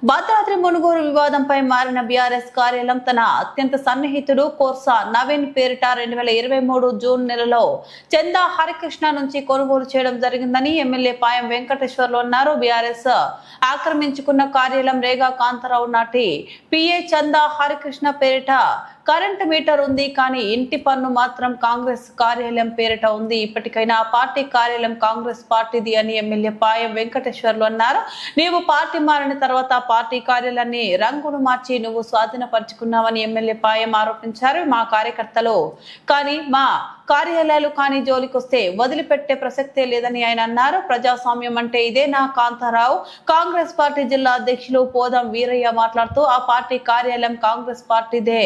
భద్రాద్రి మునుగోడు వివాదంపై మారిన బీఆర్ఎస్ కార్యాలయం తన అత్యంత సన్నిహితుడు కోర్సా నవీన్ పేరిట 2023 జూన్ నెలలో చందా హరికృష్ణ నుంచి కొనుగోలు చేయడం జరిగిందని ఎమ్మెల్యే పాయం వెంకటేశ్వర్లు అన్నారు. బీఆర్ఎస్ ఆక్రమించుకున్న కార్యాలయం రేగా కాంతారావు నాటి పిఏ చందా హరికృష్ణ పేరిట కరెంట్ మీటర్ ఉంది, కానీ ఇంటి పన్ను మాత్రం కాంగ్రెస్ కార్యాలయం పేరిట ఉంది. ఇప్పటికైనా ఆ పార్టీ కార్యాలయం కాంగ్రెస్ పార్టీది అని ఎమ్మెల్యే పాయం వెంకటేశ్వర్లు అన్నారు. నీవు పార్టీ మారిన తర్వాత పార్టీ కార్యాలయాన్ని రంగును మార్చి నువ్వు స్వాధీనపరుచుకున్నావని ఎమ్మెల్యే పాయం ఆరోపించారు. మా కార్యకర్తలు కానీ మా కార్యాలయాలు కానీ జోలికొస్తే వదిలిపెట్టే ప్రసక్తే లేదని ఆయన అన్నారు. ప్రజాస్వామ్యం అంటే ఇదే నా కాంతారావు కాంగ్రెస్ పార్టీ జిల్లా అధ్యక్షులు పోదం వీరయ్య మాట్లాడుతూ ఆ పార్టీ కార్యాలయం కాంగ్రెస్ పార్టీదే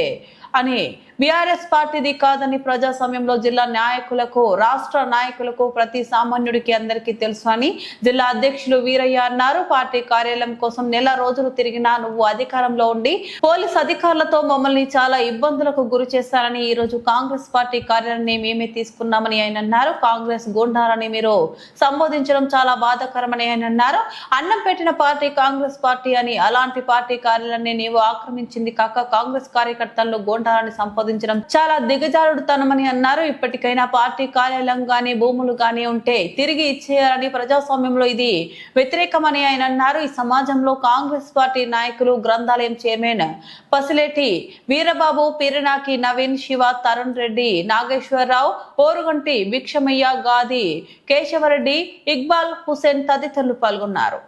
అని, బీఆర్ఎస్ పార్టీది కాదని ప్రజాస్వామ్యంలో జిల్లా నాయకులకు రాష్ట్ర నాయకులకు ప్రతి సామాన్యుడికి అందరికీ తెలుసు అని జిల్లా అధ్యక్షులు వీరయ్య అన్నారు. పార్టీ కార్యాలయం కోసం నెల రోజులు తిరిగినా నువ్వు అధికారంలో ఉండి పోలీస్ అధికారులతో మమ్మల్ని చాలా ఇబ్బందులకు గురి చేశారని, ఈ రోజు కాంగ్రెస్ పార్టీ కార్యాలయాన్ని మేమే తీసుకున్నామని ఆయన అన్నారు. కాంగ్రెస్ గుండాలని మీరు సంబోధించడం చాలా బాధాకరమని ఆయన అన్నారు. అన్నం పెట్టిన పార్టీ కాంగ్రెస్ పార్టీ అని, అలాంటి పార్టీ కార్యాలయాన్ని నీవు ఆక్రమించింది కాక కాంగ్రెస్ కార్యకర్తలను గుండాలని సంబోధించడం చాలా దిగజారుడుతనమని అన్నారు. ఇప్పటికైనా పార్టీ కార్యాలయం గాని భూములు గాని ఉంటే తిరిగి ఇచ్చేయాలని, ప్రజాస్వామ్యంలో ఇది వ్యతిరేకమని ఆయన అన్నారు. ఈ సమాజంలో కాంగ్రెస్ పార్టీ నాయకులు గ్రంథాలయం చైర్మన్ పసిలేటి వీరబాబు, పిరినాకి నవీన్, శివ, తరుణ్ రెడ్డి, నాగేశ్వరరావు, ఓరుగంటి భిక్షమయ్య, గాది కేశవరెడ్డి, ఇక్బాల్ హుసేన్ తదితరులు పాల్గొన్నారు.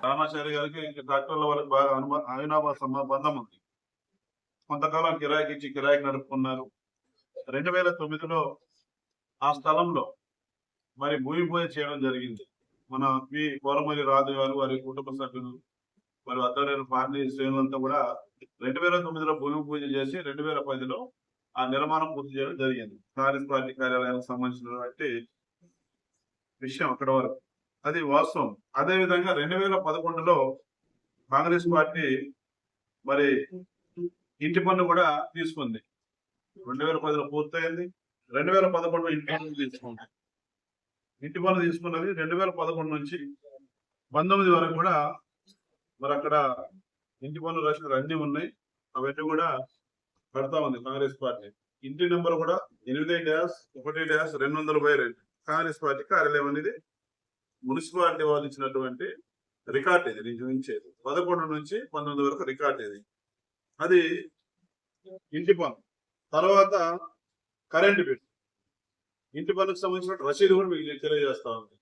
కొంతకాలం కిరాయికి ఇచ్చి కిరాయికి నడుపుకున్నారు. 2009లో ఆ స్థలంలో మరి భూమి పూజ చేయడం జరిగింది. మన పి కోరమల్లి రాజు గారు, వారి కుటుంబ సభ్యులు, మరి అద్దరేరు పార్టీ శ్రేణులంతా కూడా 2009లో భూమి పూజ చేసి 2010లో ఆ నిర్మాణం పూర్తి చేయడం జరిగింది. కాంగ్రెస్ పార్టీ కార్యాలయానికి సంబంధించినటువంటి విషయం అక్కడ వరకు అది వాస్తవం. అదే విధంగా 2011లో కాంగ్రెస్ పార్టీ మరి ఇంటి పన్ను కూడా తీసుకుంది. 2010లో పూర్తయింది. 2011లో ఇంటి పన్ను తీసుకుంది. ఇంటి పన్ను తీసుకున్నది 2011 నుంచి 19 వరకు కూడా మరి అక్కడ ఇంటి పన్ను రసీదులు అన్ని ఉన్నాయి. అవన్నీ కూడా కడతా ఉంది కాంగ్రెస్ పార్టీ. ఇంటి నెంబర్ కూడా 8-1-202 కాంగ్రెస్ పార్టీ కార్యాలయం అనేది మున్సిపాలిటీ వాళ్ళు ఇచ్చినటువంటి రికార్డ్ ఇది. నేను చూపించేది 11 నుంచి 19 వరకు రికార్డ్ ఇది. అది ఇంటి పన్ను. తర్వాత కరెంటు బిల్, ఇంటి పన్నుకు సంబంధించిన రసీదు కూడా మీకు తెలియజేస్తా ఉంది.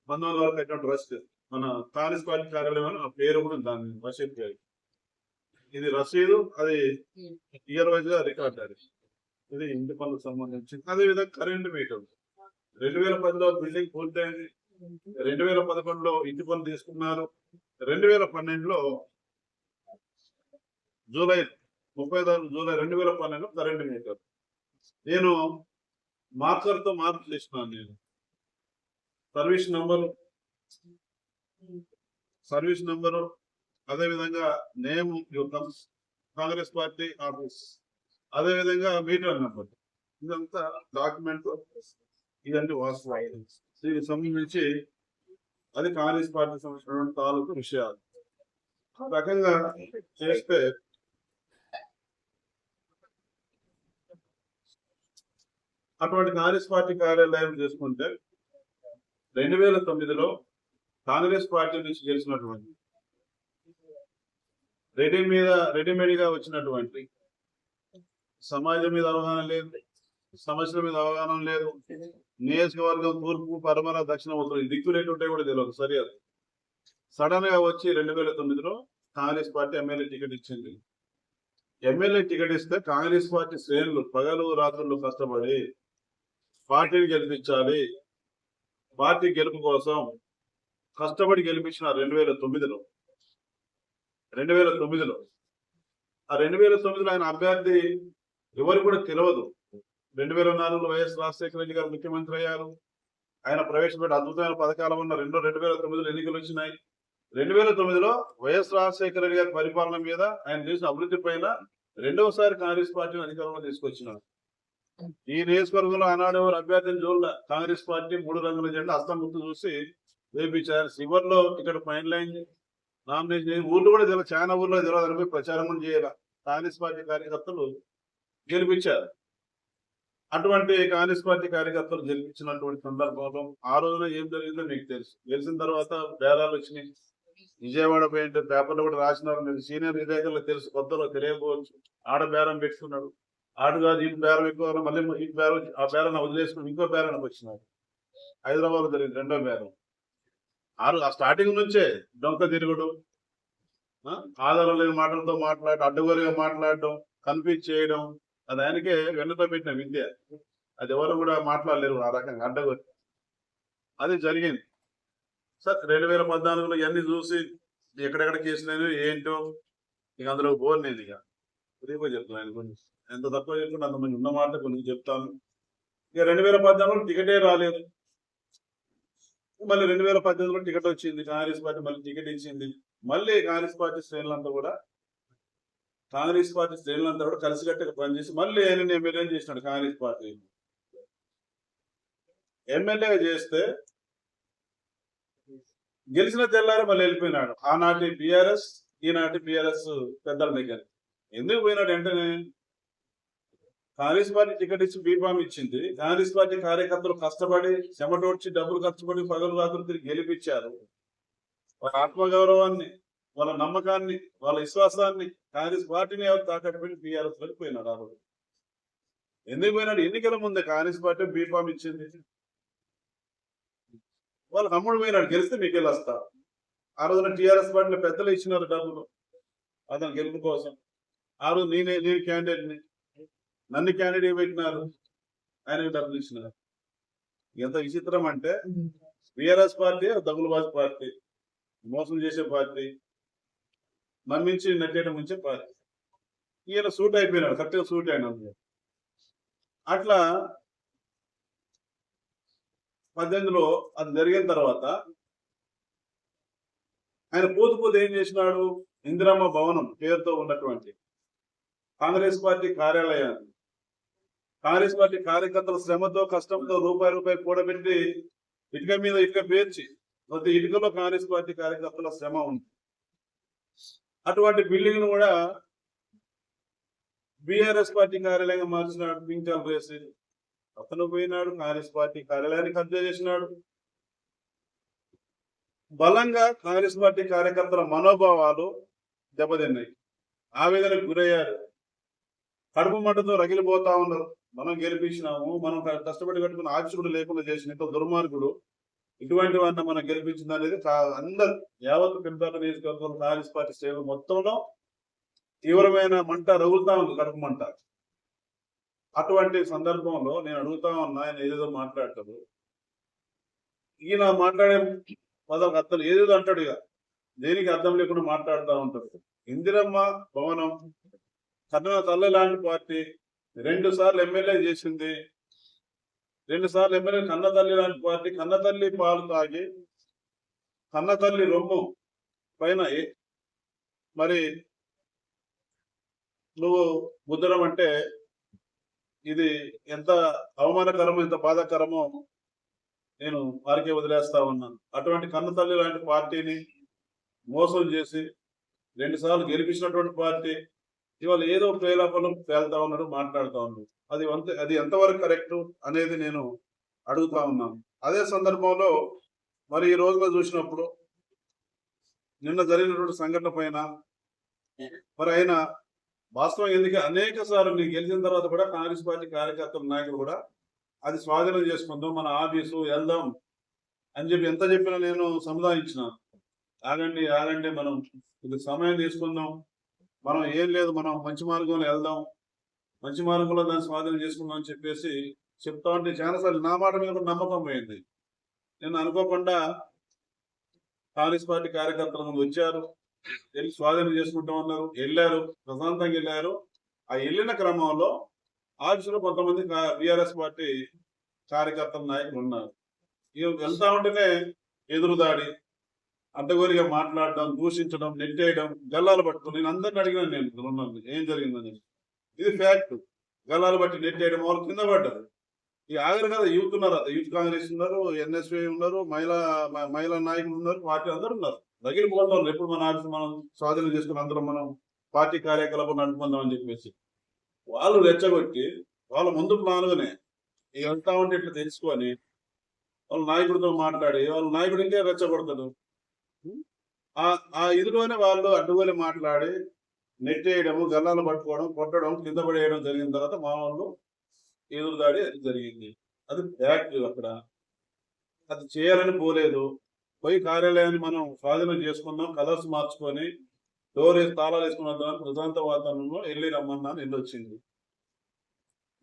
19 వరకు అయినటువంటి రసీదు మన కాంగ్రెస్ పార్టీ కార్యాలయం ఆ పేరు కూడా దాని రసీదు పేరు. ఇది రసీదు, అది ఇయర్ వైజ్ గా రికార్డ్. అది ఇది ఇంటి పన్నుకు సంబంధించి. అదే విధంగా కరెంటు మీటర్ 2010లో బిల్డింగ్ పూర్తయింది. 2011లో ఇంటి పన్ను తీసుకున్నారు. 2012లో జూలై 2012 కరెంటు మీటర్. నేను మార్కర్తో మార్పు చేసినాను. నేను సర్వీస్ నంబరు అదే విధంగా నేమ్ కాంగ్రెస్ పార్టీ ఆఫీస్, అదే విధంగా మీటర్ నెంబర్, ఇదంతా డాక్యుమెంట్. ఇదంటే వాస్తవం. దీనికి సంబంధించి అది కాంగ్రెస్ పార్టీ సంబంధించినటువంటి తాలూకు విషయాలు. ఆ రకంగా చేస్తే అటువంటి కాంగ్రెస్ పార్టీ కార్యాలయం చేసుకుంటే 2009లో కాంగ్రెస్ పార్టీ నుంచి గెలిచినటువంటి రెడీమేడ్ గా వచ్చినటువంటి సమాజం మీద అవగాహన లేదు, సమస్యల మీద అవగాహన లేదు, నియోజకవర్గం తూర్పు, పరమర, దక్షిణ, ఉత్తరం దిక్కులేటు ఉంటే కూడా తెలియదు. సరే, అది సడన్ గా వచ్చి 2009లో కాంగ్రెస్ పార్టీ ఎమ్మెల్యే టికెట్ ఇచ్చింది. ఎమ్మెల్యే టికెట్ ఇస్తే కాంగ్రెస్ పార్టీ శ్రేణులు పగలు రాత్రులు కష్టపడి పార్టీని గెలిపించాలి, పార్టీ గెలుపు కోసం కష్టపడి గెలిపించిన 2009లో ఆ 2009లో ఆయన అభ్యర్థి ఎవరు కూడా తెలియదు. 2004లో వైఎస్ రాజశేఖర రెడ్డి గారు ముఖ్యమంత్రి అయ్యారు. ఆయన ప్రవేశపెట్టి అద్భుతమైన పథకాల ఉన్న 2009లో ఎన్నికలు వచ్చినాయి. 2009లో వైఎస్ రాజశేఖర రెడ్డి గారి పరిపాలన మీద ఆయన చేసిన అభివృద్ధి పైన రెండవసారి కాంగ్రెస్ పార్టీని అధికారంలో తీసుకొచ్చినారు. ఈ నియోజకవర్గంలో ఆనాడు ఎవరు అభ్యర్థిని చూడాల. కాంగ్రెస్ పార్టీ 3 రంగుల జెండా హస్తం గుర్తు చూసి వేపించారు. చివరిలో ఇక్కడ ఫైనల్ అయింది. నామినేషన్ ఊర్లో కూడా తెలియదు, చాలా ఊర్లో తెలియదు అని ప్రచారం కూడా చేయాల. కాంగ్రెస్ పార్టీ కార్యకర్తలు గెలిపించారు. అటువంటి కాంగ్రెస్ పార్టీ కార్యకర్తలు గెలిపించినటువంటి సందర్భంలో ఆ రోజున ఏం జరిగిందో మీకు తెలుసు. గెలిచిన తర్వాత బేరాలు వచ్చినాయి. విజయవాడ పోయింటే పేపర్లో కూడా రాసినారు. మీరు సీనియర్ విలేకరులకు తెలుసు, కొత్తలో తెలియకపోవచ్చు. ఆడ బేరం పెట్టుకున్నాడు, ఆడు కాదు ఈ బేరం ఎక్కువ, మళ్ళీ ఈ బేరం ఆ బేరాన్ని వదిలేసుకుని ఇంకో బేరానికి వచ్చినాడు. హైదరాబాద్ జరిగింది రెండో బేరం. ఆ స్టార్టింగ్ నుంచే డొంక తిరుగుడు, ఆధారం లేని మాటలతో మాట్లాడటం, అడ్డగోలుగా మాట్లాడటం, కన్ఫ్యూజ్ చేయడం, అది ఆయనకే వెన్నుతో పెట్టిన విద్య. అది ఎవరు కూడా మాట్లాడలేరు ఆ రకంగా అడ్డగోలు. అది జరిగింది. సార్ 2014లో ఇవన్నీ చూసి ఎక్కడెక్కడ కేసులు ఏంటో ఇక అందులో పోలేదు. ఇక ఉదయం చెప్తున్నాను కొన్ని ఎంత తక్కువ చెప్తున్నా అంతమంది ఉన్న మాట కొన్ని చెప్తాను. ఇక 2014లో టికెటే రాలేదు. మళ్ళీ 2018లో టికెట్ వచ్చింది. కాంగ్రెస్ పార్టీ మళ్ళీ టికెట్ ఇచ్చింది. మళ్ళీ కాంగ్రెస్ పార్టీ శ్రేణులంతా కూడా కలిసికట్టుగా పనిచేసి మళ్ళీ ఆయన ఎమ్మెల్యే చేసినాడు. కాంగ్రెస్ పార్టీ ఎమ్మెల్యేగా చేస్తే గెలిచిన తెల్లారి మళ్ళీ వెళ్ళిపోయినాడు. ఆనాటి బీఆర్ఎస్ ఈనాటి బీఆర్ఎస్ పెద్దల దగ్గర ఎందుకు పోయినాడు? వెంటనే కాంగ్రెస్ పార్టీ టికెట్ ఇచ్చి బీఫామ్ ఇచ్చింది. కాంగ్రెస్ పార్టీ కార్యకర్తలు కష్టపడి చెమటోడ్చి డబ్బులు ఖర్చుపడి పగలు రాత్రులు తిరిగి గెలిపించారు. వాళ్ళ ఆత్మగౌరవాన్ని, వాళ్ళ నమ్మకాన్ని, వాళ్ళ విశ్వాసాన్ని కాంగ్రెస్ పార్టీని ఎవరు తాకట్టు పెట్టి బీఆర్ఎస్ లోకి పోయినాడు. ఆ రోజు ఎందుకు పోయినాడు? ఎన్నికల ముందే కాంగ్రెస్ పార్టీ బీఫామ్ ఇచ్చింది. వాళ్ళు అమ్ముడు పోయినాడు. గెలిస్తే మీకు వెళ్ళొస్తా. ఆ రోజున టీఆర్ఎస్ పార్టీలో పెద్దలు ఇచ్చినారు డబ్బులు అతను గెలుపు కోసం. ఆ రోజు నేను క్యాండిడేట్ని, నన్ను క్యాండిడేట్ పెట్టినారు, ఆయనకు డబ్బులు ఇచ్చినారు. ఎంత విచిత్రం అంటే బీఆర్ఎస్ పార్టీ దగులుబాజు పార్టీ, మోసం చేసే పార్టీ, నమ్మించి నెట్టేయడం ముంచే పార్టీ. ఈయన సూట్ అయిపోయినాడు, కరెక్ట్గా సూట్ అయినాడు. అట్లా 18లో అది జరిగిన తర్వాత ఆయన పోతు ఏం చేసినాడు? ఇందిరమ్మ భవనం పేరుతో ఉన్నటువంటి కాంగ్రెస్ పార్టీ కార్యాలయాన్ని కాంగ్రెస్ పార్టీ కార్యకర్తల శ్రమతో కష్టంతో రూపాయి కూడబెట్టి ఇటుక మీద ఇటుక పేర్చి ప్రతి ఇటుకలో కాంగ్రెస్ పార్టీ కార్యకర్తల శ్రమ ఉంది. అటువంటి బిల్డింగ్ ను కూడా బీఆర్ఎస్ పార్టీ కార్యాలయంగా మార్చినాడు. పింఛాలు వేసి అతను పోయినాడు, కాంగ్రెస్ పార్టీ కార్యాలయాన్ని కబ్జా చేసినాడు. బలంగా కాంగ్రెస్ పార్టీ కార్యకర్తల మనోభావాలు దెబ్బతిన్నాయి, ఆవేదనకు గురయ్యారు, కడుపు మంటతో రగిలిపోతా ఉన్నారు. మనం గెలిపించినాము, మనం కష్టపడి కట్టుకున్న ఆఫీసు కూడా లేకుండా చేసిన ఇంత దుర్మార్గుడు ఇటువంటి వారిని మనం గెలిపించింది అనేది అందరు యావత్ పెంపక నియోజకవర్గం కాంగ్రెస్ పార్టీ శ్రేణులు మొత్తంలో తీవ్రమైన మంట రగులుతా ఉంది, కడుపు మంట. అటువంటి సందర్భంలో నేను అడుగుతా ఉన్నా, ఆయన ఏదేదో మాట్లాడతాడు. ఈయన మాట్లాడే పదం అర్థం ఏదేదో అంటాడు, ఇక దేనికి అర్థం లేకుండా మాట్లాడుతూ ఉంటాడు. ఇందిరమ్మ భవనం కన్న తల్లి లాంటి పార్టీ 2 సార్లు ఎమ్మెల్యే చేసింది. 2 సార్లు ఎమ్మెల్యే కన్న తల్లి లాంటి పార్టీ. కన్న తల్లి పాలు తాగి కన్న తల్లి రొమ్ము పైన మరి నువ్వు ముద్దడం అంటే ఇది ఎంత అవమానకరమో ఎంత బాధాకరమో నేను వారికే వదిలేస్తా ఉన్నాను. అటువంటి కన్న తల్లి లాంటి పార్టీని మోసం చేసి 2 సార్లు గెలిపించినటువంటి పార్టీ ఇవాళ ఏదో ప్రేలాపనం తేలుతా ఉన్నాడు, మాట్లాడుతూ ఉన్నాడు. అది ఎంతవరకు కరెక్ట్ అనేది నేను అడుగుతా ఉన్నాను. అదే సందర్భంలో మరి ఈ రోజున చూసినప్పుడు నిన్న జరిగినటువంటి సంఘటన పైన మరి ఆయన వాస్తవం ఎందుకు అనేక సార్లు నేను గెలిచిన తర్వాత కూడా కాంగ్రెస్ పార్టీ కార్యకర్తల నాయకులు కూడా అది స్వాధీనం చేసుకుందాం, మన ఆఫీసు వెళ్దాం అని చెప్పి ఎంత చెప్పినా నేను సముదాయించిన. ఆగండి మనం ఇది సమయం తీసుకుందాం, మనం ఏం లేదు, మనం మంచి మార్గంలో వెళ్దాం, మంచి మార్గంలో దాన్ని స్వాధీనం చేసుకుందాం అని చెప్పేసి చెప్తా ఉంటే చాలాసార్లు నా మాట మీద కూడా నమ్మకం పోయింది. నేను అనుకోకుండా కాంగ్రెస్ పార్టీ కార్యకర్తల ముందు వచ్చారు, వెళ్ళి స్వాధీనం చేసుకుంటా ఉన్నారు, వెళ్ళారు, ప్రశాంతంగా వెళ్ళారు. ఆ వెళ్ళిన క్రమంలో ఆఫీసులో కొంతమంది బీఆర్ఎస్ పార్టీ కార్యకర్తల నాయకులు ఉన్నారు. వెళ్తా ఉంటేనే ఎదురుదాడి, అడ్డగోరిగా మాట్లాడడం, దూషించడం, నెట్టేయడం, గల్లాలు పట్టుకుని నేను అందరిని అడిగినాను, నేను ఏం జరిగిందని. ఇది ఫ్యాక్ట్. గల్లాలు బట్టి నెట్టేయడం, వాళ్ళు కింద పడ్డారు. ఈ ఆగరు కదా, యూత్ ఉన్నారు, యూత్ కాంగ్రెస్ ఉన్నారు, ఎన్ఎస్వై ఉన్నారు, మహిళా నాయకులు ఉన్నారు, పార్టీ అందరు ఉన్నారు. రగిలిపోతాం ఎప్పుడు మన ఆఫీస్ మనం స్వాధీనం చేసుకుని అందరం మనం పార్టీ కార్యకలాపం నడుపుకుందాం అని చెప్పేసి వాళ్ళు రెచ్చగొట్టి వాళ్ళ ముందు ప్లాన్గానే ఇక వెళ్తా ఉంటే ఇట్లా తెలుసుకొని వాళ్ళ నాయకుడితో మాట్లాడి వాళ్ళ నాయకుడు ఇంకే రెచ్చగొడతాడు. ఆ ఇదిలోనే వాళ్ళు అడ్డుగోలు మాట్లాడి నెట్టేయడము, గల్లాలు పట్టుకోవడం, కొట్టడం, కింద పడేయడం జరిగిన తర్వాత మా వాళ్ళు ఎదురుదాడి అది జరిగింది. అది ఫ్యాక్ట్. అక్కడ అది చేయాలని పోలేదు. పోయి కార్యాలయాన్ని మనం స్వాధీనం చేసుకున్నాం, కలర్స్ మార్చుకొని డోర్ వేసి తాళాలు వేసుకున్న ప్రశాంత వాతావరణంలో వెళ్ళి రమ్మన్నాను. వెళ్ళొచ్చింది.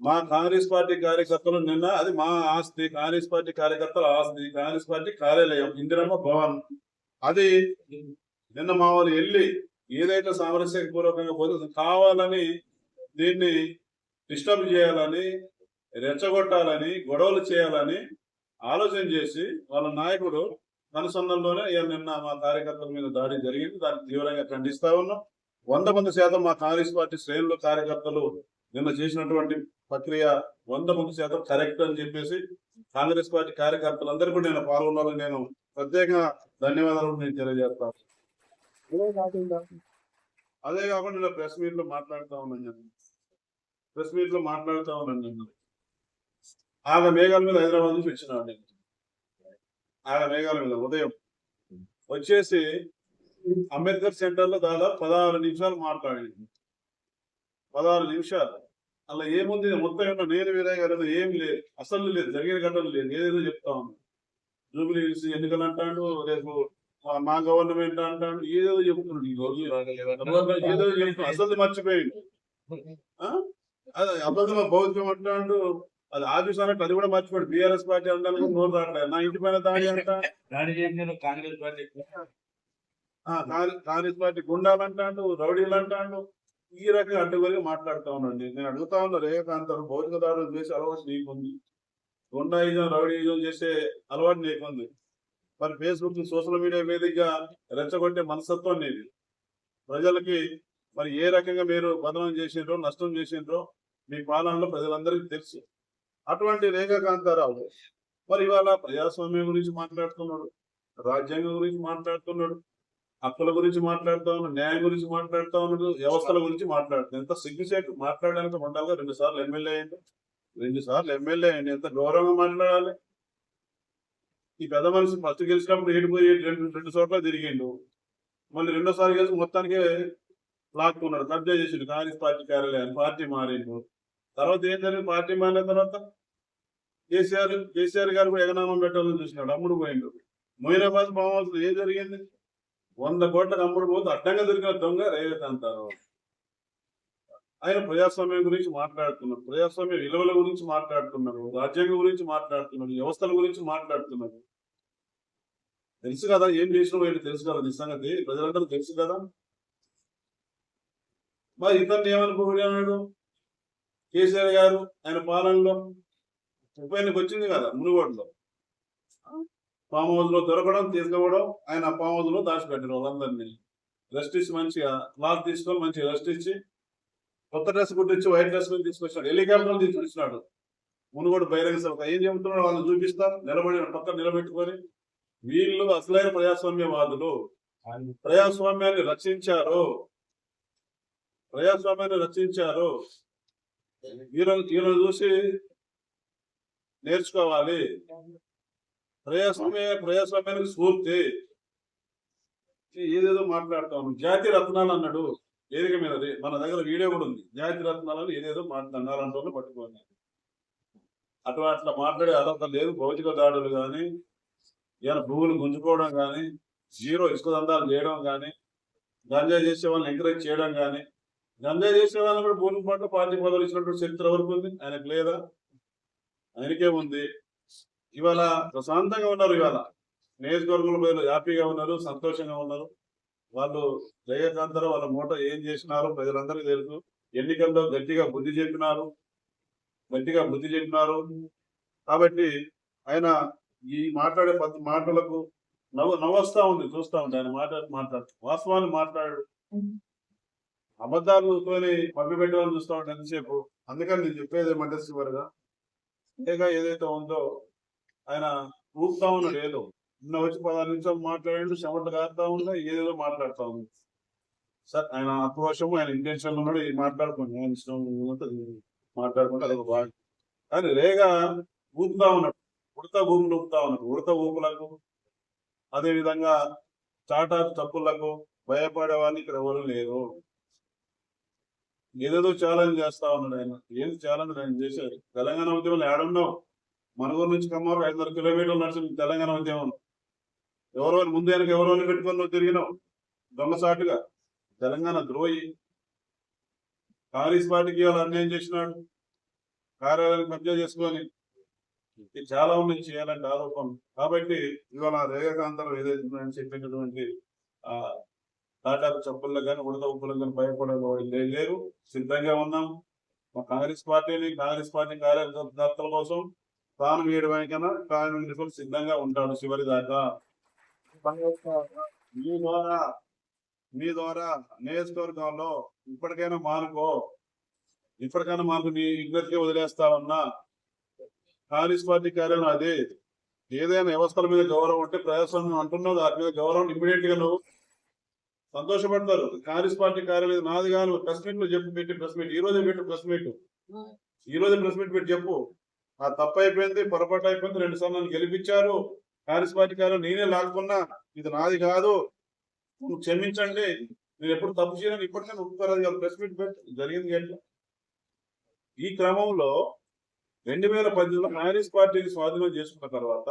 మా కాంగ్రెస్ పార్టీ కార్యకర్తలు నిన్న అది మా ఆస్తి, కాంగ్రెస్ పార్టీ కార్యకర్తల ఆస్తి, కాంగ్రెస్ పార్టీ కార్యాలయం ఇందిరమ్మ భవన్, అది నిన్న మా వాళ్ళు వెళ్ళి ఏదైతే సామరస్యపూర్వకంగా పోతే కావాలని దీన్ని డిస్టర్బ్ చేయాలని, రెచ్చగొట్టాలని, గొడవలు చేయాలని ఆలోచన చేసి వాళ్ళ నాయకుడు కనుసన్నల్లోనే నిన్న మా కార్యకర్తల మీద దాడి జరిగింది. దాన్ని తీవ్రంగా ఖండిస్తా ఉన్నాం. 100% మా కాంగ్రెస్ పార్టీ శ్రేణులు కార్యకర్తలు నిన్న చేసినటువంటి ప్రక్రియ 100% కరెక్ట్ అని చెప్పేసి కాంగ్రెస్ పార్టీ కార్యకర్తలందరూ కూడా నేను పాల్గొనాలని నేను ప్రత్యేకంగా ధన్యవాదాలు నేను తెలియజేస్తాను. అదే కాకుండా నేను ప్రెస్ మీట్ లో మాట్లాడుతా ఉన్నాను. ఆగ మేఘాల మీద హైదరాబాద్ నుంచి వచ్చినాడు. నేను ఆగ మేఘాల మీద ఉదయం వచ్చేసి అంబేద్కర్ సెంటర్ లో దాదాపు 16 నిమిషాలు మాట్లాడింది. 16 నిమిషాలు. అలా ఏముంది మొత్తం ఏమన్నా నేను వేరే గారు ఏం లేదు, అసలు లేదు, జరిగిన ఘటనలు లేదు, ఏదేదో చెప్తా ఉన్నాను. జూబ్లీ ఎన్నికలు అంటాడు, రేపు మా గవర్నమెంట్ అంటాడు, ఏదేదో చెప్తున్నాడు. ఏదో చెప్తున్నాడు, అసలు మర్చిపోయింది. అది అబద్ధమ భౌతికం అంటాడు, అది ఆఫీస్ అన్నట్టు అది కూడా మర్చిపోయాడు. బీఆర్ఎస్ పార్టీ అంటాను నోరు రావట్లేదు. నా ఇంటి పైన దాడి చేసిన కాంగ్రెస్ పార్టీ గుండాలు అంటాడు, రౌడీలు అంటాడు. ఈ రకంగా అడ్డుగోలుగా మాట్లాడుతూ ఉన్నాండి. నేను అడుగుతా ఉన్నా, రేఖాంత భౌతిక దాడులు చేసే అలవాటు నీకుంది, గుండాయిజం రౌడీజం చేసే అలవాటు నీకుంది. మరి ఫేస్బుక్ సోషల్ మీడియా వేదికగా రెచ్చగొట్టే మనస్తత్వం నీది. ప్రజలకి మరి ఏ రకంగా మీరు బదనం చేసిండ్రో, నష్టం చేసిండ్రో మీ పాలనలో ప్రజలందరికీ తెలుసు. అటువంటి రేఖాకాంతారావు మరి ఇవాళ ప్రజాస్వామ్యం గురించి మాట్లాడుతున్నాడు, రాజ్యాంగం గురించి మాట్లాడుతున్నాడు, హక్కుల గురించి మాట్లాడుతూ ఉన్నాడు, న్యాయం గురించి మాట్లాడుతూ ఉన్నాడు, వ్యవస్థల గురించి మాట్లాడుతున్నాడు. ఎంత సిగ్గుచేటు మాట్లాడడానికి ఉండాలిగా. 2 సార్లు ఎమ్మెల్యే అయింది. ఎంత గౌరవంగా మాట్లాడాలి. ఈ పెద్ద మనిషి ఫస్ట్ గెలిచినప్పుడు ఏడిపోయి 2 చోట్ల తిరిగిండు. మళ్ళీ 2సారి గెలిచి మొత్తానికే లాక్కున్నాడు, కబ్జా చేసిండు కాంగ్రెస్ పార్టీ కార్యాలయాన్ని, పార్టీ మారిండు. తర్వాత ఏం జరిగింది? పార్టీ మారిన తర్వాత కేసీఆర్ గారు కూడా ఎగనామం పెట్టాలని చూసినాడు, అమ్ముడు పోయిండు. మొయినాబాద్ మామూలు ఏం జరిగింది? 100 కోట్లకు అమ్ముడు పోతే అడ్డంగా దొరికిన దొంగ రేవతంతారు. ఆయన ప్రజాస్వామ్యం గురించి మాట్లాడుతున్నారు, ప్రజాస్వామ్య విలువల గురించి మాట్లాడుతున్నారు, రాజ్యాంగం గురించి మాట్లాడుతున్నారు, వ్యవస్థల గురించి మాట్లాడుతున్నారు. తెలుసు కదా ఏం చేసినా ఏంటి తెలుసు కదా, నిజంగతి ప్రజలందరూ తెలుసు కదా. మరి ఇతన్ని ఏమనుకోగలిగాడు కేసీఆర్ గారు? ఆయన పాలనలో ఉప ఎన్నిక వచ్చింది కదా మునుగోడులో, ఫామ్ హౌస్ లో దొరకడం, తీసుకోవడం, ఆయన ఫామ్ హౌస్ లో దాచిపెట్టారు వాళ్ళందరినీ. రెస్ట్ ఇచ్చి మంచిగా క్లాత్ తీసుకొని మంచిగా రెస్ట్ ఇచ్చి కొత్త డ్రెస్ కుట్టించి వైట్ డ్రెస్ మీద తీసుకొచ్చినాడు, హెలికాప్టర్ తీసుకొచ్చినాడు. మునుగోడు బహిరంగ సభ ఏం చెబుతున్నాడు వాళ్ళని చూపిస్తారు, పక్కన నిలబెట్టుకొని. వీళ్ళు అసలైన ప్రజాస్వామ్యవాదులు, ప్రజాస్వామ్యాన్ని రక్షించారు. వీళ్ళని చూసి నేర్చుకోవాలి. ప్రజాస్వామ్యానికి స్ఫూర్తి. ఏదేదో మాట్లాడుతాను. జాతి రత్నాలు అన్నాడు వేదిక మీద, మన దగ్గర వీడియో కూడా ఉంది. జాతి రత్నాలను ఏదేదో మాట్లాడాలంటే పట్టుకోండి. అట్లా మాట్లాడే అర్హత లేదు. భౌతిక దాడులు కానీ, ఏమైనా భూములు గుంజుకోవడం కానీ, జీరో ఇసుక దందాలు చేయడం కానీ, గంజాయి చేసే వాళ్ళని ఎంకరేజ్ చేయడం కానీ, గంజాయి చేసే వాళ్ళని కూడా భూమి పట్ల పార్టీ పదవులు ఇచ్చినటువంటి చరిత్ర వరకు ఉంది. ఆయనకు లేదా? ఆయనకే ఉంది. ఇవాళ ప్రశాంతంగా ఉన్నారు. ఇవాళ నియోజకవర్గంలో ప్రజలు హ్యాపీగా ఉన్నారు, సంతోషంగా ఉన్నారు. వాళ్ళు జయకాంతరావు వాళ్ళ మూట ఏం చేసినారో ప్రజలందరికీ తెలుసు. ఎన్నికల్లో గట్టిగా బుద్ధి చెప్పినారు. కాబట్టి ఆయన ఈ మాట్లాడే మాటలకు నవ్వొస్తా ఉంది, చూస్తా ఉంది. ఆయన మాట్లాడు వాస్తవాన్ని మాట్లాడు, అబద్ధాలతోని మభ్య పెట్టాలని చూస్తా ఉంటాడు ఎంతసేపు. అందుకని నేను చెప్పేది ఏమంటే చివరిగా ఏదైతే ఉందో ఆయన ఊపుతా ఉన్నాడు. ఏదో నిన్న వచ్చి 16 నిమిషాలు మాట్లాడాడు, చెమట కారుతా ఉందా, ఏదేదో మాట్లాడుతా ఉంది. సార్ ఆయన ఆక్రోషము, ఆయన ఇంటెన్షన్ ఉన్నాడు, ఇది మాట్లాడుకోండి, ఆయన ఇష్టం ఉంటుంది మాట్లాడుకుంటే అదొక బాగా. కానీ రేగా ఊపుతా ఉన్నాడు, ఉడత ఊపులు ఊపుతా ఉన్నాడు. ఉడత ఊపులకు అదే విధంగా చాటారు తప్పులకు భయపడే వాళ్ళు ఇక్కడ ఎవరు లేరు. ఏదేదో ఛాలెంజ్ చేస్తా ఉన్నాడు ఆయన. ఏది ఛాలెంజ్ ఆయన చేశారు? తెలంగాణ ఉద్యమంలో ఏడున్నావు? మనగూరు నుంచి కమ్మారు 500 కిలోమీటర్లు నడిచిన తెలంగాణ ఉద్యమం. ఎవరో ముందు వెనక ఎవరో పెట్టుకొని నువ్వు తిరిగినావు దొంగసాటుగా. తెలంగాణ ద్రోహి. కాంగ్రెస్ పార్టీకి ఇవాళ అన్యాయం చేసినాడు, కార్యాలయాన్ని కబ్జా చేసుకొని. ఇది చాలా ఉన్నాయి చేయాలంటే ఆరోపణ. కాబట్టి ఇవాళ రేఖాంతరం ఏదైతే చెప్పినటువంటి ఆ టాటాకు చెప్పులకు కానీ ఉడత ఉప్పులకు కానీ భయపడే లేరు. సిద్ధంగా ఉన్నాం. మా కాంగ్రెస్ పార్టీ కార్యకర్తల కోసం తాను వేయడానికైనా కాంగ్రెస్ సిద్ధంగా ఉంటాడు చివరి దాకా. మీ ద్వారా నియోజకవర్గంలో ఇప్పటికైనా మాకు నీ ఇద్దరికే వదిలేస్తా ఉన్నా. కాంగ్రెస్ పార్టీ కార్యాలయం అదే. ఏదైనా వ్యవస్థల మీద గౌరవం ఉంటే ప్రజాస్వామ్యం అంటున్నావు, దాని మీద గౌరవం ఇమ్మీడియట్ గా నువ్వు సంతోషపడతారు. కాంగ్రెస్ పార్టీ కార్యాలయం నాది కాదు. ప్రెస్ మీట్ లో చెప్పు, పెట్టి ప్రెస్ మీట్ ఈ రోజే పెట్టు, ప్రెస్ మీట్ పెట్టి చెప్పు. ఆ తప్పు అయిపోయింది, పొరపాటు అయిపోయింది, 2 సార్లు నన్ను గెలిపించారు, కాంగ్రెస్ పార్టీ కార్యాలయం నేనే లాక్కున్నా, ఇది నాది కాదు, క్షమించండి, నేను ఎప్పుడు తప్పు చేయను, ఇప్పటికైనా ఒప్పుకోరాదు. ప్రెస్ మీట్ పెట్టి జరిగింది ఎట్లా? ఈ క్రమంలో 2018లో కాంగ్రెస్ పార్టీని స్వాధీనం చేసుకున్న తర్వాత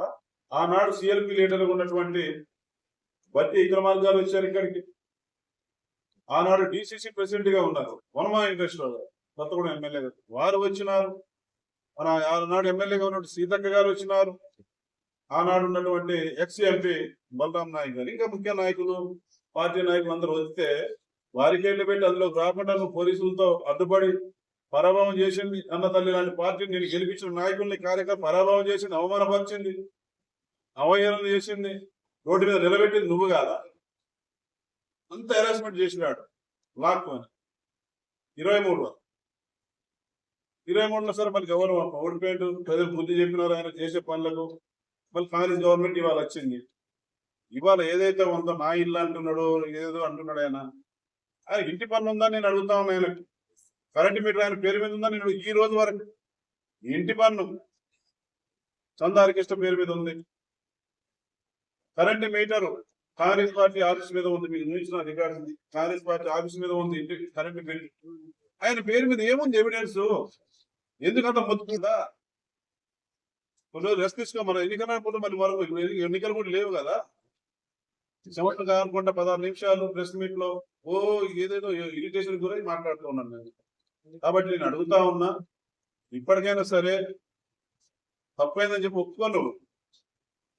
ఆనాడు సిఎల్పి లీడర్ ఉన్నటువంటి బట్టి విక్రమార్క గారు వచ్చారు ఇక్కడికి. ఆనాడు డిసిసి ప్రెసిడెంట్ గా ఉన్నారు వనమా వెంకటేశ్వర గారు, కొత్తగూడెం ఎమ్మెల్యే గారు, వారు వచ్చినారు. మన ఆనాడు ఎమ్మెల్యేగా ఉన్నటువంటి సీతక్క గారు వచ్చినారు. ఆనాడు ఉన్నటువంటి ఎక్స్ ఎంపీ బలరాం నాయక్ గారు, ఇంకా ముఖ్య నాయకులు, పార్టీ నాయకులు అందరూ వస్తే వారికి వెళ్ళి పెట్టి అందులో రాకుండా నువ్వు పోలీసులతో అడ్డుపడి పరాభవం చేసింది. అన్న తల్లి లాంటి పార్టీని నేను గెలిపించిన నాయకుల్ని కార్యకర్త పరాభవం చేసింది, అవమానపరిచింది, అవహేళన చేసింది, రోడ్డు మీద నిలబెట్టింది నువ్వు కాదా? అంత హెరాస్మెంట్ చేసినాడు లాక్కొని 23లో సరే మళ్ళీ గౌరవం ఓడిపోయాడు, ప్రజలు బుద్ధి చెప్పినారు ఆయన చేసే పనులకు. మళ్ళీ కాంగ్రెస్ గవర్నమెంట్ ఇవాళ వచ్చింది. ఇవాళ ఏదైతే ఉందో నా ఇల్లు అంటున్నాడు, ఏదో అంటున్నాడు ఆయన ఇంటి పన్ను ఉందా నేను అడుగుతా ఉన్నా. ఆయన కరెంటు మీటర్ ఆయన పేరు మీద ఉందా? నేను ఈ రోజు వరకు ఇంటి పన్ను చందారికిష్ట పేరు మీద ఉంది. Current meter Congress party office మీద ఉంది, మీకు చూసిన రికార్డు ఉంది, కాంగ్రెస్ పార్టీ ఆఫీస్ మీద ఉంది ఇంటి కరెంటు బిల్. ఆయన పేరు మీద ఏముంది ఎవిడెన్స్? ఎందుకంత మొత్తుకుందా? కొన్ని రెస్ట్ తీసుకో, మనం ఎన్నికలైపోతే మళ్ళీ వరకు ఎన్నికలు కూడా లేవు కదా. చెమట కాకుండా 16 నిమిషాలు ప్రెస్ మీట్ లో ఏదేదో ఇరిటేషన్ గురై మాట్లాడుతూ ఉన్నాను నేను. కాబట్టి నేను అడుగుతా ఉన్నా, ఇప్పటికైనా సరే తప్పైందని చెప్పి ఒప్పుకోను.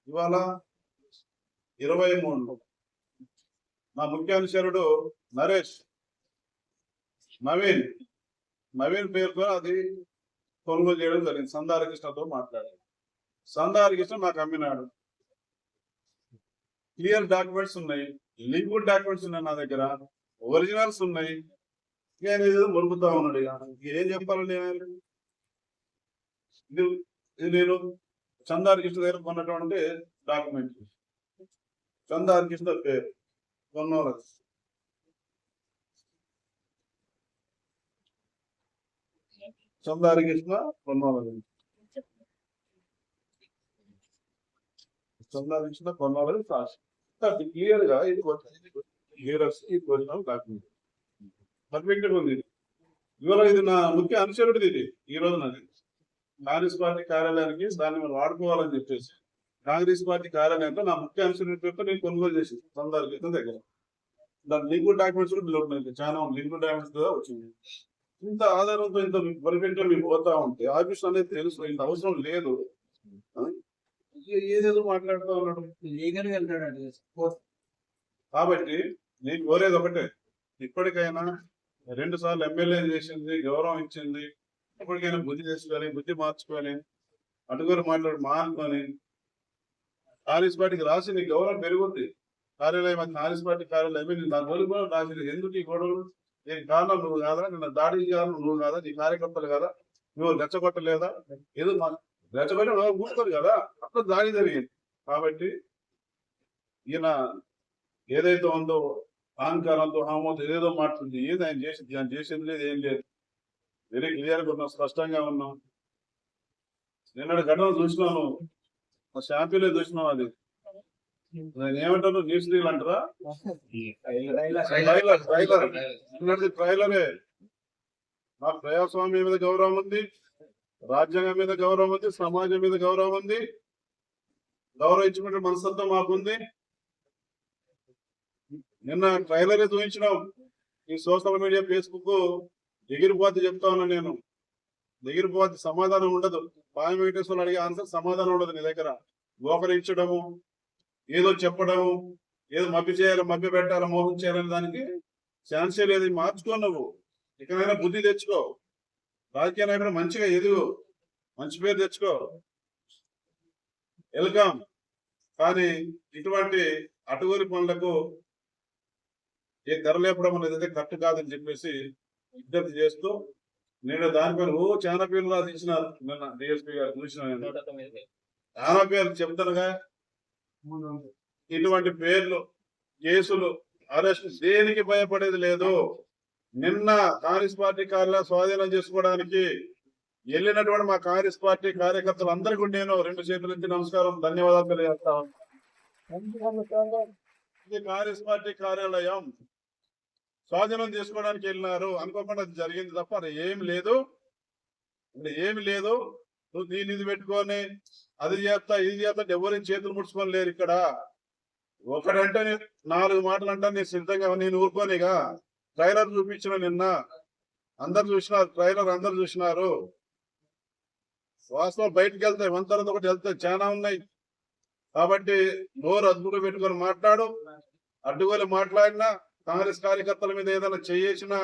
ఇవాళ 23 నా ముఖ్య అనుచరుడు నరేష్ నవీన్ పేరుతో అది కొనుగోలు చేయడం జరిగింది. సందారకృష్ణతో మాట్లాడాడు. సందారకృష్ణ నాకు అమ్మినాడు. క్లియర్ డాక్యుమెంట్స్ ఉన్నాయి, లీగల్ డాక్యుమెంట్స్ ఉన్నాయి నా దగ్గర, ఒరిజినల్స్ ఉన్నాయి. నేను ఏదో మొరుగుతా ఉన్నాడు. ఏం చెప్పాలండి? ఇది నేను చందారకృష్ణ దగ్గర కొన్నటువంటి డాక్యుమెంట్. చందారకృష్ణ పేరు కొన్నోళ్ళ చందారకృష్ణ కొన్నోళ్ళ క్లియర్ గా ఇది ఒరిజినల్ డాక్యుమెంట్ పర్ఫెక్ట్ గా ఉంది. ఇవాళ ఇది నా ముఖ్య అనుచరుడిది. ఇది ఈ రోజు నాది కాంగ్రెస్ పార్టీ కార్యాలయానికి దాన్ని మనం వాడుకోవాలని చెప్పేసి కాంగ్రెస్ పార్టీ కార్యాలయంలో నా ముఖ్య అనుచరుడి పేరుతో నేను కొనుగోలు చేసి సందర్భం దగ్గర దాని లీగల్ డాక్యుమెంట్స్ కూడా ఉన్నాయి. చాలా లీగల్ డాక్యుమెంట్స్ కూడా వచ్చింది. ఇంత ఆధారంతో ఇంత పర్ఫెక్ట్ గా మీరు పోతా ఉంటే ఆఫీస్ అనేది తెలుసు, ఇంత అవసరం లేదు. ఏదేదో మాట్లాడుతూ ఉన్నాడు. కాబట్టి నేను కోరేది ఒకటే, ఇప్పటికైనా 2 సార్లు ఎమ్మెల్యే చేసింది, గౌరవం ఇచ్చింది, ఇప్పటికైనా బుద్ధి చేసుకొని బుద్ధి మార్చుకొని అడుగురు మానుకొని కాంగ్రెస్ పార్టీకి రాసి నీ గౌరవం పెరుగుద్ది. కార్యాలయం కాంగ్రెస్ పార్టీ కార్యాలయం నా గోలు కూడా రాసి ఎందుకు ఈ గొడవలు? నేను కారణం నువ్వు కాదా, నిన్న దాడి కారణం నువ్వు కాదా, నీ కార్యకర్తలు కదా, నువ్వు రెచ్చగొట్టలేదా? ఏదో రెచ్చగొట్టి కూర్చోరు కదా, అప్పుడు దాడి జరిగింది. కాబట్టి ఈయన ఏదైతే ఉందో అహంకారంతో హామోతో ఏదేదో మాట్లాడుతుంది. ఏది ఆయన చేసేది లేదు, ఏం లేదు. వెరీ క్లియర్ గా ఉన్నాం, స్పష్టంగా ఉన్నాం. నిన్నటి ఘటన చూసినాను, షాంపీలే చూసినాం. అది నేను ఏమంటాను, న్యూస్ రీల్ అంటారా? ట్రైలరే. నాకు ప్రజాస్వామ్యం మీద గౌరవం ఉంది, రాజ్యాంగం మీద గౌరవం ఉంది, సమాజం మీద గౌరవం ఉంది, గౌరవించుకుంటే మనస్తత్వం మాకుంది. నిన్న ట్రైలరే చూపించినాం. ఈ సోషల్ మీడియా ఫేస్బుక్ ఎగిరిపోతే చెప్తా ఉన్నా నేను, ఎగిరిపోతే సమాధానం ఉండదు. పాయ వెంకటేశ్వరులు అడిగే ఆన్సర్ సమాధానం ఉండదు నీ దగ్గర. గోకరించడము, ఏదో చెప్పడము, ఏదో మభ్య చేయాలి, మభ్య పెట్టాలి, మోసం చేయాలని దానికి ఛాన్సే లేదు. మార్చుకో, నువ్వు ఇకనైనా బుద్ధి తెచ్చుకో, రాజకీయ నాయకుడు మంచిగా ఎదుగు, మంచి పేరు తెచ్చుకో, వెల్కమ్. కానీ ఇటువంటి అటువరి పనులకు ఏ తెరలేపడం అనేది అయితే కరెక్ట్ కాదని చెప్పేసి విజ్ఞప్తి చేస్తూ, నేను దానిపైన చాలా పేర్లు రాసిచ్చినారు. నిన్న డిఎస్పీ గారు చూసిన చాలా పేర్లు చెప్తానుగా. ఇటువంటి పేర్లు, కేసులు, అరెస్ట్ దేనికి భయపడేది లేదు. నిన్న కాంగ్రెస్ పార్టీ కార్యాలయం స్వాధీనం చేసుకోవడానికి వెళ్ళినటువంటి మా కాంగ్రెస్ పార్టీ కార్యకర్తలు అందరికీ నేను 2 చేతుల నుంచి నమస్కారం, ధన్యవాదాలు తెలియజేస్తా ఉన్నాను. ఇది కాంగ్రెస్ పార్టీ కార్యాలయం స్వాధీనం చేసుకోవడానికి వెళ్ళినారు అనుకోకుండా అది జరిగింది తప్ప అది ఏమి లేదు. ఏమి లేదు. నువ్వు దీని ఇది పెట్టుకొని అది చేస్తా ఇది చేస్తా ఎవరిని చేతులు ముడుచుకొని లేరు ఇక్కడ. ఒకడంటే 4 మాటలు అంటే నేను సిద్ధంగా, నేను ఊరుకోనిగా. ట్రైలర్ చూపించిన నిన్న అందరు చూసినారు, ట్రైలర్ అందరు చూసినారు. వాస్తవాలు బయటకు వెళ్తాయి, వన్ తర్వాత ఒకటి వెళ్తాయి, చాలా ఉన్నాయి. కాబట్టి నోరు అదుపులో పెట్టుకొని మాట్లాడు. అడ్డుగోలు మాట్లాడినా, కాంగ్రెస్ కార్యకర్తల మీద ఏదైనా చేసిన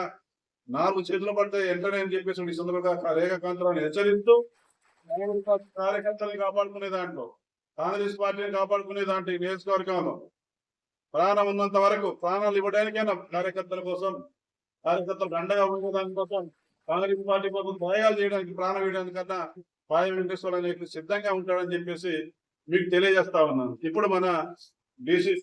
4 చేతులు పడితే వెంటనే అని చెప్పేసి ఈ సందర్భంగా రేఖాకాంతరాన్ని హెచ్చరిస్తూ, కార్యకర్తల్ని కాపాడుకునే దాంట్లో, కాంగ్రెస్ పార్టీని కాపాడుకునే దాంట్లో ఈ నియోజకవర్గంలో ప్రాణం ఉన్నంత వరకు ప్రాణాలు ఇవ్వడానికైనా కార్యకర్తల కోసం, కార్యకర్తలు అండగా ఉండే దానికోసం, కాంగ్రెస్ పార్టీ కోసం త్యాగాలు చేయడానికి, ప్రాణం వేయడానికన్నా పాయ వెంకటేశ్వర సిద్ధంగా ఉంటాడని చెప్పేసి మీకు తెలియజేస్తా ఉన్నాను. ఇప్పుడు మన డిసి